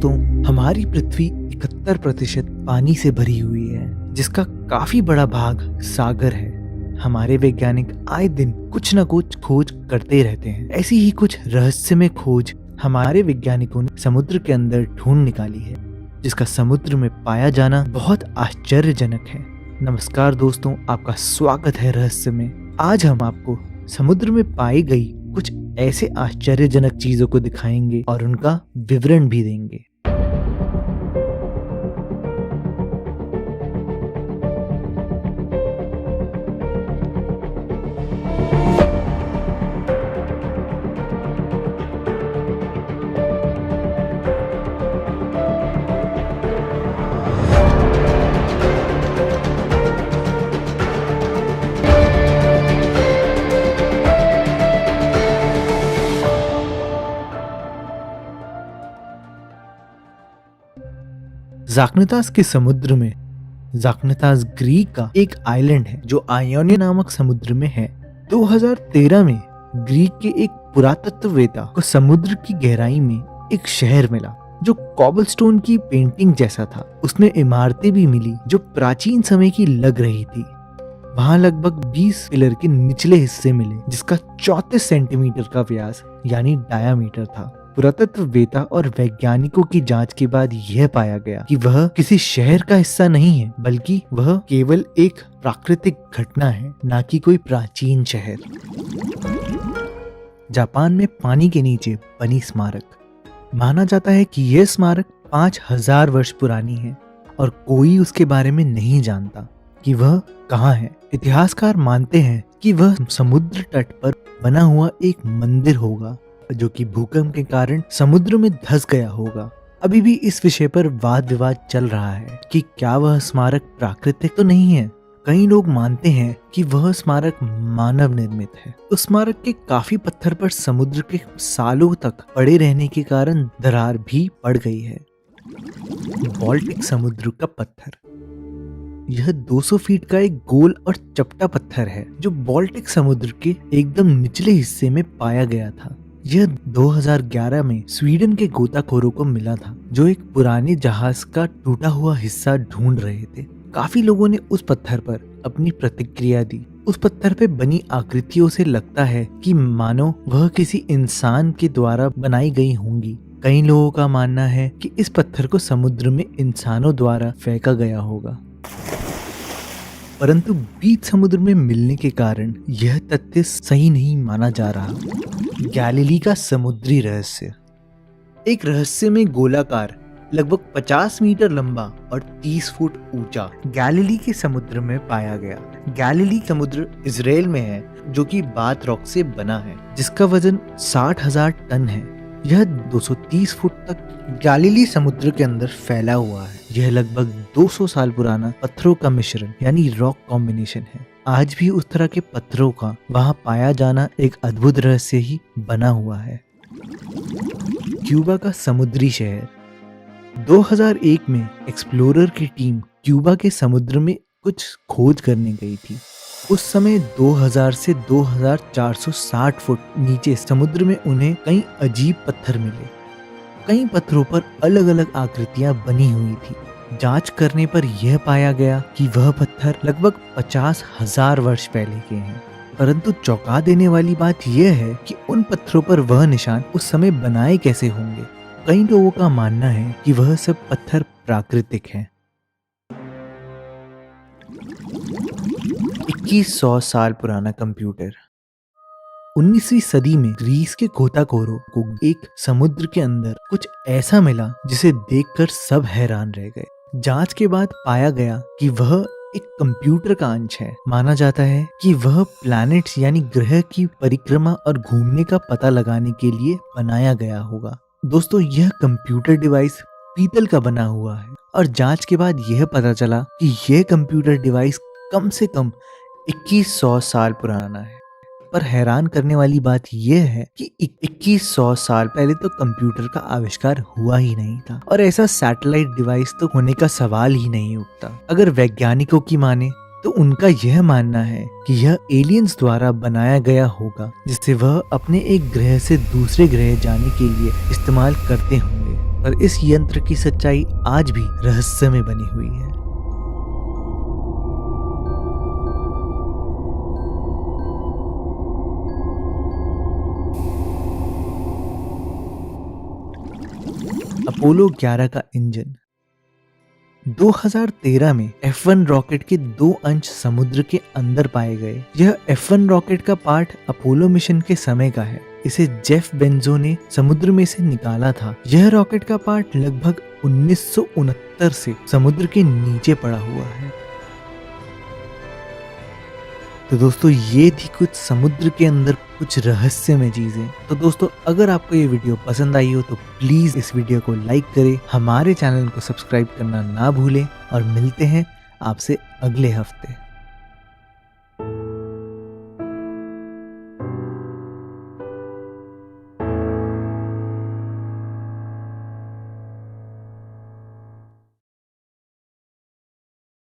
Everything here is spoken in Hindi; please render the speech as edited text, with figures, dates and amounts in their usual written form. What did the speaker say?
दोस्तों, हमारी पृथ्वी 71% पानी से भरी हुई है, जिसका काफी बड़ा भाग सागर है। हमारे वैज्ञानिक आए दिन कुछ न कुछ खोज करते रहते हैं। ऐसी ही कुछ रहस्यमय खोज हमारे वैज्ञानिकों ने समुद्र के अंदर ढूंढ निकाली है, जिसका समुद्र में पाया जाना बहुत आश्चर्यजनक है। नमस्कार दोस्तों, आपका स्वागत है रहस्य में। आज हम आपको समुद्र में पाई गई कुछ ऐसे आश्चर्यजनक चीजों को दिखाएंगे और उनका विवरण भी देंगे। ज़ाग्रतास के समुद्र में ज़ाग्रतास ग्रीक का एक आइलैंड है जो आयोनिया नामक समुद्र में है। 2013 में ग्रीक के एक पुरातत्ववेत्ता को समुद्र की गहराई में एक शहर मिला जो कॉबलस्टोन की पेंटिंग जैसा था। उसमें इमारतें भी मिली जो प्राचीन समय की लग रही थी। वहाँ लगभग 20 पिलर के निचले हिस्से मिले जिसका 34 सेंटीमीटर का व्यास यानी डायामीटर था। पुरातत्ववेत्ता और वैज्ञानिकों की जांच के बाद यह पाया गया कि वह किसी शहर का हिस्सा नहीं है, बल्कि वह केवल एक प्राकृतिक घटना है, ना कि कोई प्राचीन शहर। जापान में पानी के नीचे बनी स्मारक। माना जाता है कि यह स्मारक 5000 वर्ष पुरानी है और कोई उसके बारे में नहीं जानता कि वह कहाँ है। इतिहासकार मानते हैं कि वह समुद्र तट पर बना हुआ एक मंदिर होगा जो कि भूकंप के कारण समुद्र में धंस गया होगा। अभी भी इस विषय पर वाद विवाद चल रहा है कि क्या वह स्मारक प्राकृतिक तो नहीं है। कई लोग मानते हैं कि वह स्मारक मानव निर्मित है। उस स्मारक के काफी पत्थर पर समुद्र के सालों तक पड़े रहने के कारण दरार भी पड़ गई है। बाल्टिक समुद्र का पत्थर। यह 200 फीट का एक गोल और चपटा पत्थर है जो बाल्टिक समुद्र के एकदम निचले हिस्से में पाया गया था। यह 2011 में स्वीडन के गोताखोरों को मिला था जो एक पुराने जहाज का टूटा हुआ हिस्सा ढूंढ रहे थे। काफी लोगों ने उस पत्थर पर अपनी प्रतिक्रिया दी। उस पत्थर पे बनी आकृतियों से लगता है कि मानो वह किसी इंसान के द्वारा बनाई गई होंगी। कई लोगों का मानना है कि इस पत्थर को समुद्र में इंसानों द्वारा फेंका गया होगा, परंतु बीच समुद्र में मिलने के कारण यह तथ्य सही नहीं माना जा रहा। गैलीली का समुद्री रहस्य। एक रहस्यमय गोलाकार लगभग 50 मीटर लंबा और 30 फुट ऊंचा गैलीली के समुद्र में पाया गया। गैलीली समुद्र इजराइल में है जो कि बाथ रॉक से बना है, जिसका वजन 60,000 टन है। यह 230 फुट तक गैलीली समुद्र के अंदर फैला हुआ है। यह लगभग 200 साल पुराना पत्थरों का मिश्रण यानी रॉक कॉम्बिनेशन है। आज भी उस तरह के पत्थरों का वहां पाया जाना एक अद्भुत रहस्य ही बना हुआ है। क्यूबा का समुद्री शहर। 2001 में एक्सप्लोरर की टीम क्यूबा के समुद्र में कुछ खोज करने गई थी। उस समय 2000 से 2460 फुट नीचे समुद्र में उन्हें कई अजीब पत्थर मिले। कई पत्थरों पर अलग अलग आकृतियां बनी हुई थी। जांच करने पर यह पाया गया कि वह पत्थर लगभग 50,000 वर्ष पहले के हैं। परंतु चौंका देने वाली बात यह है कि उन पत्थरों पर वह निशान उस समय बनाए कैसे होंगे। कई लोगों का मानना है कि वह सब पत्थर प्राकृतिक हैं। 2100 साल पुराना कंप्यूटर। 19वीं सदी में ग्रीस के गोताखोरों को एक समुद्र के अंदर कुछ ऐसा मिला जिसे देखकर सब हैरान रह गए। जांच के बाद पाया गया कि वह एक कंप्यूटर का अंश है। माना जाता है कि वह प्लैनेट्स यानी ग्रह की परिक्रमा और घूमने का पता लगाने के लिए बनाया गया होगा। दोस्तों, यह कंप्यूटर डिवाइस पीतल का बना हुआ है और जांच के बाद यह पता चला कि यह कंप्यूटर डिवाइस कम से कम 2100 साल पुराना है। पर हैरान करने वाली बात यह है कि 2100 साल पहले तो कंप्यूटर का आविष्कार हुआ ही नहीं था और ऐसा सैटेलाइट डिवाइस तो होने का सवाल ही नहीं उठता। अगर वैज्ञानिकों की माने तो उनका यह मानना है कि यह एलियंस द्वारा बनाया गया होगा जिसे वह अपने एक ग्रह से दूसरे ग्रह जाने के लिए इस्तेमाल करते होंगे। पर इस यंत्र की सच्चाई आज भी रहस्य में बनी हुई है। अपोलो 11 का इंजन। 2013 में F1 रॉकेट के 2 अंश समुद्र के अंदर पाए गए। यह F1 रॉकेट का पार्ट अपोलो मिशन के समय का है। इसे जेफ बेंजो ने समुद्र में से निकाला था। यह रॉकेट का पार्ट लगभग 1969 से समुद्र के नीचे पड़ा हुआ है। तो दोस्तों ये थी कुछ समुद्र के अंदर कुछ रहस्यमय चीजें। तो दोस्तों अगर आपको ये वीडियो पसंद आई हो तो प्लीज इस वीडियो को लाइक करें, हमारे चैनल को सब्सक्राइब करना ना भूलें और मिलते हैं आपसे अगले हफ्ते।